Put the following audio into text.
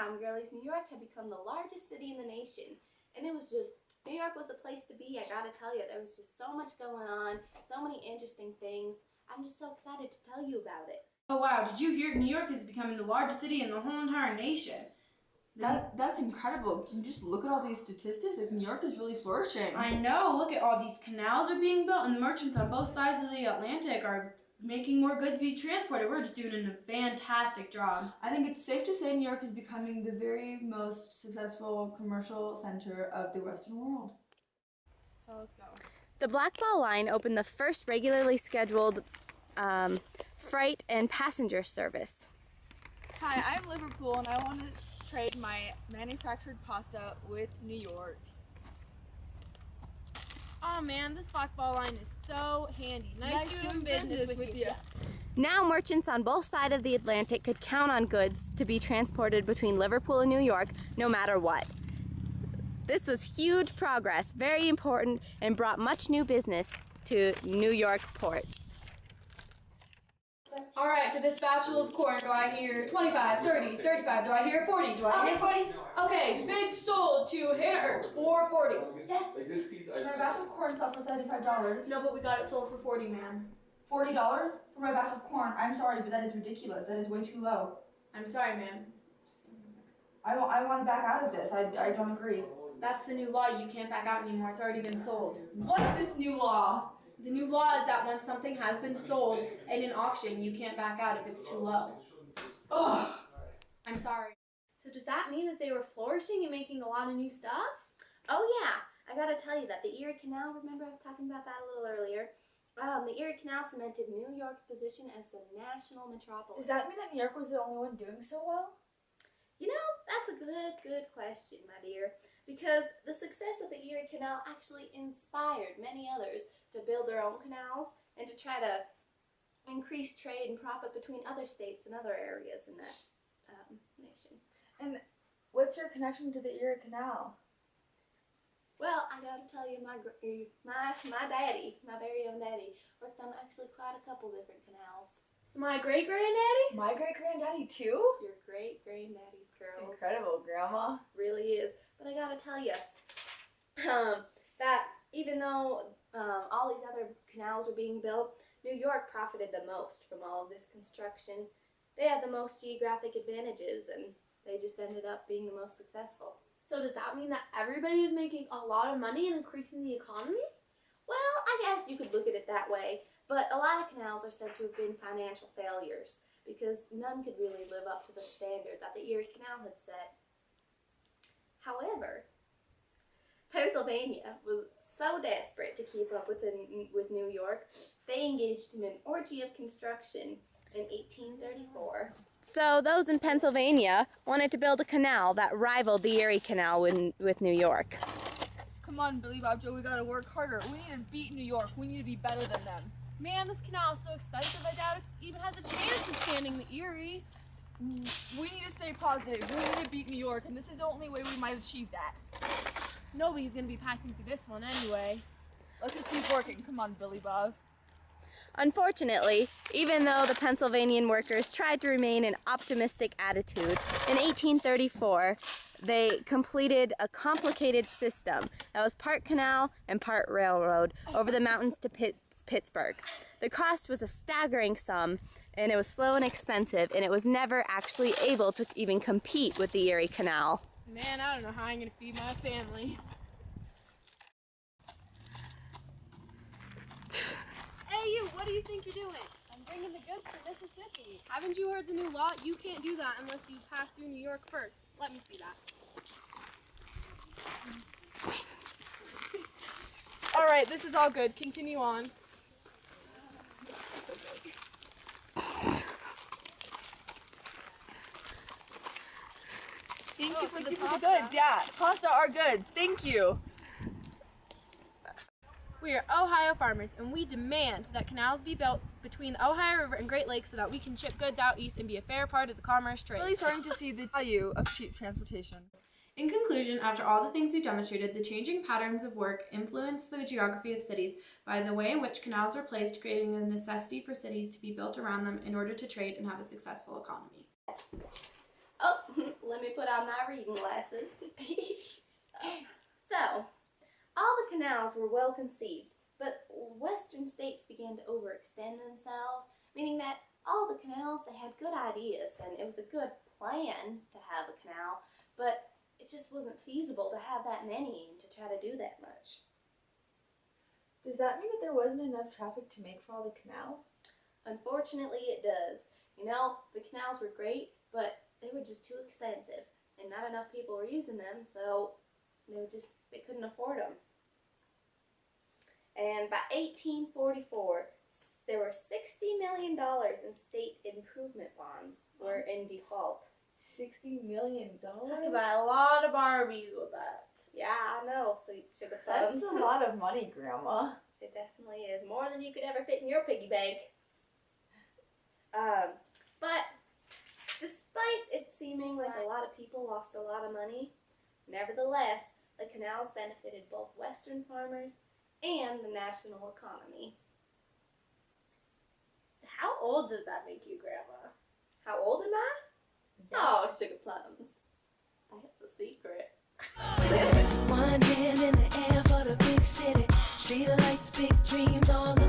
time, girlies, New York had become the largest city in the nation. And it was just, New York was a place to be, I gotta tell you. There was just so much going on, so many interesting things. I'm just so excited to tell you about it. Oh wow, did you hear New York is becoming the largest city in the whole entire nation? That's incredible. Can you just look at all these statistics? Like, New York is really flourishing. I know, look at all these canals are being built and the merchants on both sides of the Atlantic are making more goods be transported. We're just doing a fantastic job. I think it's safe to say New York is becoming the very most successful commercial center of the Western world. So let's go. The Blackball Line opened the first regularly scheduled freight and passenger service. Hi, I'm Liverpool and I want to trade my manufactured pasta with New York. Oh man, this Blackball Line is so handy. Nice doing business with you. Now merchants on both sides of the Atlantic could count on goods to be transported between Liverpool and New York no matter what. This was huge progress, very important, and brought much new business to New York ports. All right, for this batch of corn, do I hear 25, 30, 35? Do I hear 40? Do I hear 40? Okay, big sold to Hannah for 40. Yes. My batch of corn sold for $75. No, but we got it sold for 40, man. $40 for my batch of corn. I'm sorry, but that is ridiculous. That is way too low. I'm sorry, ma'am. I want to back out of this. I don't agree. That's the new law. You can't back out anymore. It's already been sold. What's this new law? The new law is that once something has been sold in an auction, you can't back out if it's too low. Ugh. I'm sorry. So does that mean that they were flourishing and making a lot of new stuff? Oh yeah, I gotta tell you that the Erie Canal, remember I was talking about that a little earlier? The Erie Canal cemented New York's position as the national metropolis. Does that mean that New York was the only one doing so well? You know, that's a good question, my dear, because the success of the Erie Canal actually inspired many others to build their own canals and to try to increase trade and profit between other states and other areas in that nation. And what's your connection to the Erie Canal? Well, I gotta tell you, my daddy, my very own daddy, worked on actually quite a couple different canals. So my great-granddaddy? My great-granddaddy too? Your great-granddaddy's It's girls. incredible, Grandma. Really is. But I gotta tell you, that even though all these other canals were being built, New York profited the most from all of this construction. They had the most geographic advantages, and they just ended up being the most successful. So does that mean that everybody is making a lot of money and increasing the economy? Well, I guess you could look at it that way, but a lot of canals are said to have been financial failures because none could really live up to the standard that the Erie Canal had set. However, Pennsylvania was so desperate to keep up with New York, they engaged in an orgy of construction in 1834. So those in Pennsylvania wanted to build a canal that rivaled the Erie Canal with New York. Come on, Billy Bob Joe, we gotta work harder. We need to beat New York. We need to be better than them. Man, this canal is so expensive, I doubt it even has a chance of standing the Erie. We need to stay positive. We need to beat New York, and this is the only way we might achieve that. Nobody's gonna be passing through this one anyway. Let's just keep working. Come on, Billy Bob. Unfortunately, even though the Pennsylvanian workers tried to remain an optimistic attitude, in 1834 they completed a complicated system that was part canal and part railroad over the mountains to Pittsburgh. The cost was a staggering sum, and it was slow and expensive, and it was never actually able to even compete with the Erie Canal. Man, I don't know how I'm gonna feed my family. Hey you, what do you think you're doing? I'm bringing the goods to Mississippi. Haven't you heard the new law? You can't do that unless you pass through New York first. Let me see that. All right, this is all good. Continue on. Thank you for the goods. Yeah, pasta are goods. Thank you. We are Ohio farmers, and we demand that canals be built between the Ohio River and Great Lakes so that we can ship goods out east and be a fair part of the commerce trade. Really starting to see the value of cheap transportation. In conclusion, after all the things we demonstrated, the changing patterns of work influenced the geography of cities by the way in which canals were placed, creating a necessity for cities to be built around them in order to trade and have a successful economy. Oh, let me put on my reading glasses. So, all the canals were well conceived, but western states began to overextend themselves, meaning that all the canals, they had good ideas, and it was a good plan to have a canal, but it just wasn't feasible to have that many and to try to do that much. Does that mean that there wasn't enough traffic to make for all the canals? Unfortunately, it does. You know, the canals were great, but they were just too expensive, and not enough people were using them, so they couldn't afford them. And by 1844, there were $60 million in state improvement bonds were in default. $60 million? I could buy a lot of Barbies with that. Yeah, I know, sweet sugar That's plums. a lot of money, Grandma. It definitely is. More than you could ever fit in your piggy bank. But despite it seeming like a lot of people lost a lot of money, nevertheless, the canals benefited both Western farmers and the national economy. How old does that make you, Grandma? How old am I? Oh, sugar plums. That's a secret. One hand in the air for the big city. Street lights, big dreams, all the